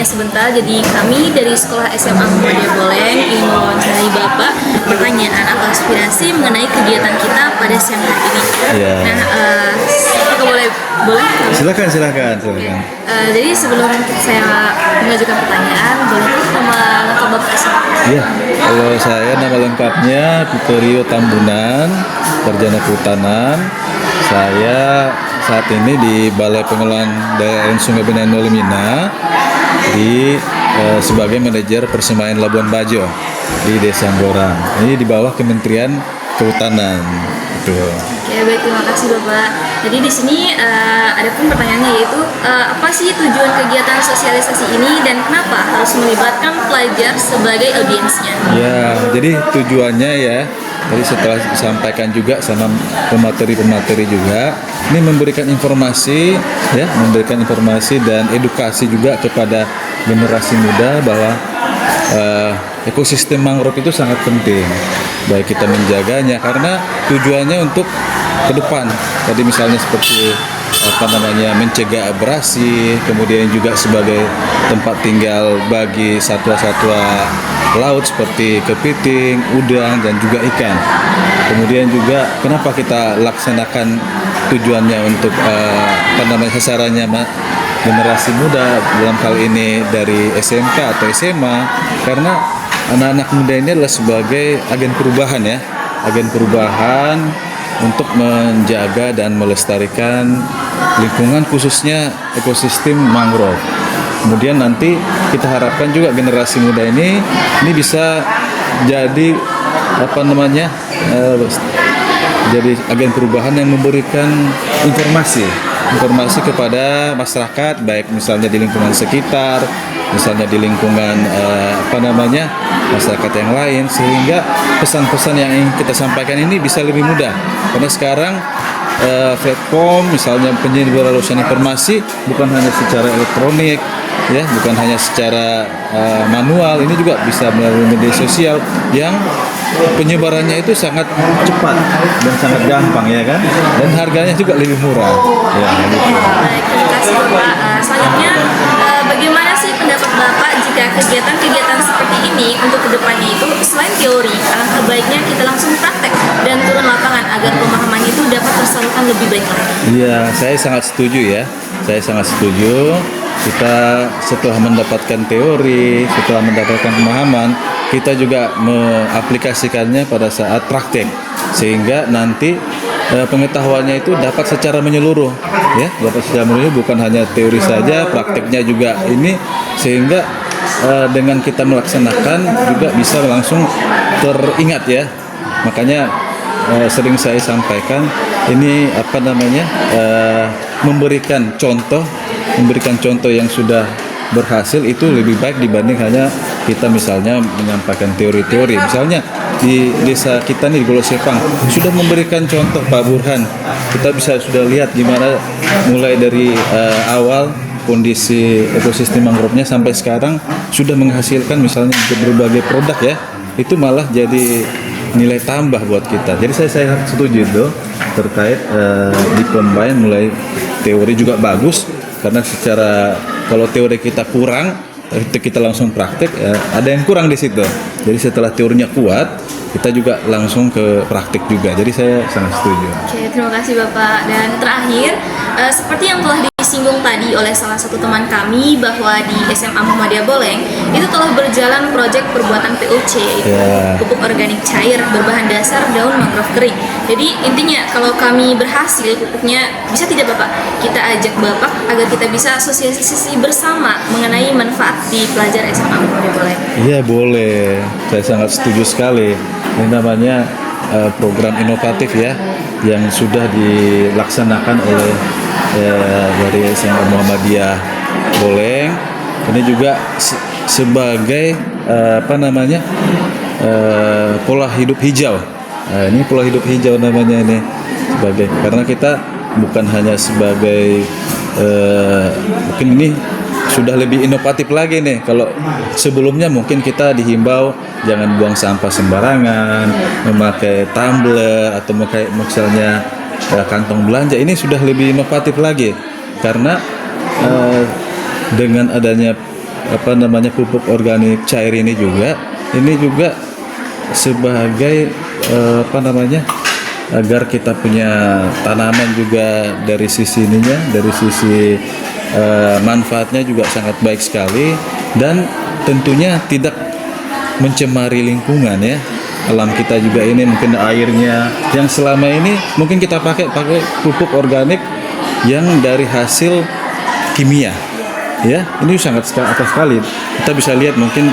sebentar. Jadi kami dari sekolah SMA Muhammadiyah Boleng ingin mewawancarai Bapak pertanyaan atau aspirasi mengenai kegiatan kita pada siang hari ini. Iya. Nah, apakah boleh? Silakan. Jadi sebelum saya mengajukan pertanyaan, boleh nama lengkap Bapak siapa? Iya. Kalau saya nama lengkapnya Piterio Tambunan, Sarjana Kehutanan. Saya saat ini di Balai Pengelolaan Daerah Sungai Bengawan Walimina sebagai manajer persemaian Labuan Bajo di Desa Gorang. Ini di bawah Kementerian Kehutanan. Betul. Oke, baik, terima kasih Bapak. Jadi di sini ada pun pertanyaannya, yaitu apa sih tujuan kegiatan sosialisasi ini dan kenapa harus melibatkan pelajar sebagai audiensnya? Ya, jadi tujuannya ya, tadi setelah disampaikan juga sama pemateri juga, ini memberikan informasi dan edukasi juga kepada generasi muda bahwa ekosistem mangrove itu sangat penting, baik kita menjaganya karena tujuannya untuk ke depan. Tadi misalnya seperti mencegah abrasi, kemudian juga sebagai tempat tinggal bagi satwa-satwa laut seperti kepiting, udang dan juga ikan. Kemudian juga kenapa kita laksanakan tujuannya untuk sasarannya generasi muda dalam hal ini dari SMK atau SMA, karena anak-anak muda ini adalah sebagai agen perubahan untuk menjaga dan melestarikan lingkungan khususnya ekosistem mangrove. Kemudian nanti kita harapkan juga generasi muda ini bisa jadi jadi agen perubahan yang memberikan informasi kepada masyarakat, baik misalnya di lingkungan sekitar, misalnya di lingkungan masyarakat yang lain, sehingga pesan-pesan yang ingin kita sampaikan ini bisa lebih mudah. Karena sekarang platform misalnya penyebaran informasi bukan hanya secara elektronik, ya, bukan hanya secara manual, ini juga bisa melalui media sosial yang penyebarannya itu sangat cepat dan sangat gampang, ya kan, dan harganya juga lebih murah. Ya, gitu. Baik, terima kasih Bapak. Selanjutnya, bagaimana sih pendapat Bapak jika kegiatan-kegiatan seperti ini untuk kedepannya itu selain teori, alangkah baiknya kita langsung praktek dan turun lapangan agar pemahamannya itu dapat tersalurkan lebih baik lagi? Iya, saya sangat setuju ya. Kita setelah mendapatkan teori, setelah mendapatkan pemahaman, kita juga mengaplikasikannya pada saat praktek, sehingga nanti pengetahuannya itu dapat secara menyeluruh, ya, bukan hanya teori saja, prakteknya juga ini, sehingga dengan kita melaksanakan juga bisa langsung teringat, ya. Makanya sering saya sampaikan ini memberikan contoh yang sudah berhasil itu lebih baik dibanding hanya kita misalnya menyampaikan teori-teori. Misalnya di desa kita nih di Pulau Sepang sudah memberikan contoh Pak Burhan. Kita sudah lihat gimana mulai dari awal kondisi ekosistem mangrove-nya sampai sekarang sudah menghasilkan misalnya berbagai produk, ya. Itu malah jadi nilai tambah buat kita. Jadi saya setuju itu terkait di-combine, mulai teori juga bagus karena kalau teori kita kurang, kita langsung praktek, ya, ada yang kurang di situ. Jadi setelah teorinya kuat, kita juga langsung ke praktek juga. Jadi saya sangat setuju. Oke, terima kasih Bapak. Dan terakhir, seperti yang telah disinggung tadi oleh salah satu teman kami bahwa di SMA Muhammadiyah Boleng itu telah berjalan proyek perbuatan POC, yaitu pupuk organik cair berbahan dasar daun mangrove kering. Jadi intinya kalau kami berhasil pupuknya, bisa tidak Bapak kita ajak Bapak agar kita bisa asosiasi bersama mengenai manfaat di pelajar SMA Muhammadiyah Boleng? Iya, boleh. Saya sangat setuju sekali. Ini namanya program inovatif, ya, yang sudah dilaksanakan oleh dari SMA Muhammadiyah Boleng. Ini juga sebagai pola hidup hijau. Ini pola hidup hijau namanya ini, karena kita bukan hanya sebagai mungkin ini sudah lebih inovatif lagi nih. Kalau sebelumnya mungkin kita dihimbau jangan buang sampah sembarangan, memakai tumbler atau misalnya kantong belanja. Ini sudah lebih inovatif lagi karena dengan adanya apa namanya pupuk organik cair ini juga sebagai apa namanya agar kita punya tanaman juga dari sisi ininya, dari sisi manfaatnya juga sangat baik sekali, dan tentunya tidak mencemari lingkungan ya. Alam kita juga ini mungkin airnya yang selama ini mungkin kita pakai pupuk organik yang dari hasil kimia ya, ini sangat atas sekali. Kita bisa lihat mungkin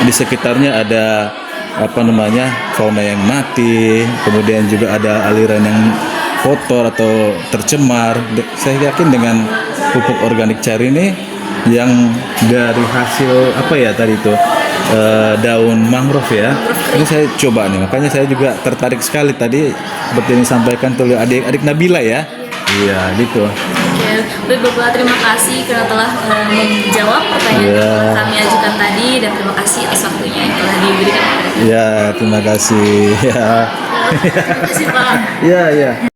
di sekitarnya ada apa namanya fauna yang mati, kemudian juga ada aliran yang kotor atau tercemar. Saya yakin dengan pupuk organik cair ini yang dari hasil apa ya tadi itu daun mangrove ya, ini saya coba nih, makanya saya juga tertarik sekali tadi seperti yang disampaikan oleh adik Nabila ya. Iya gitu. Ya, baik Bapak, terima kasih karena telah menjawab pertanyaan yang telah kami ajukan tadi, dan terima kasih atas waktunya yang telah diberikan. Ya, terima kasih. Ya. Terima kasih Pak. Ya, ya.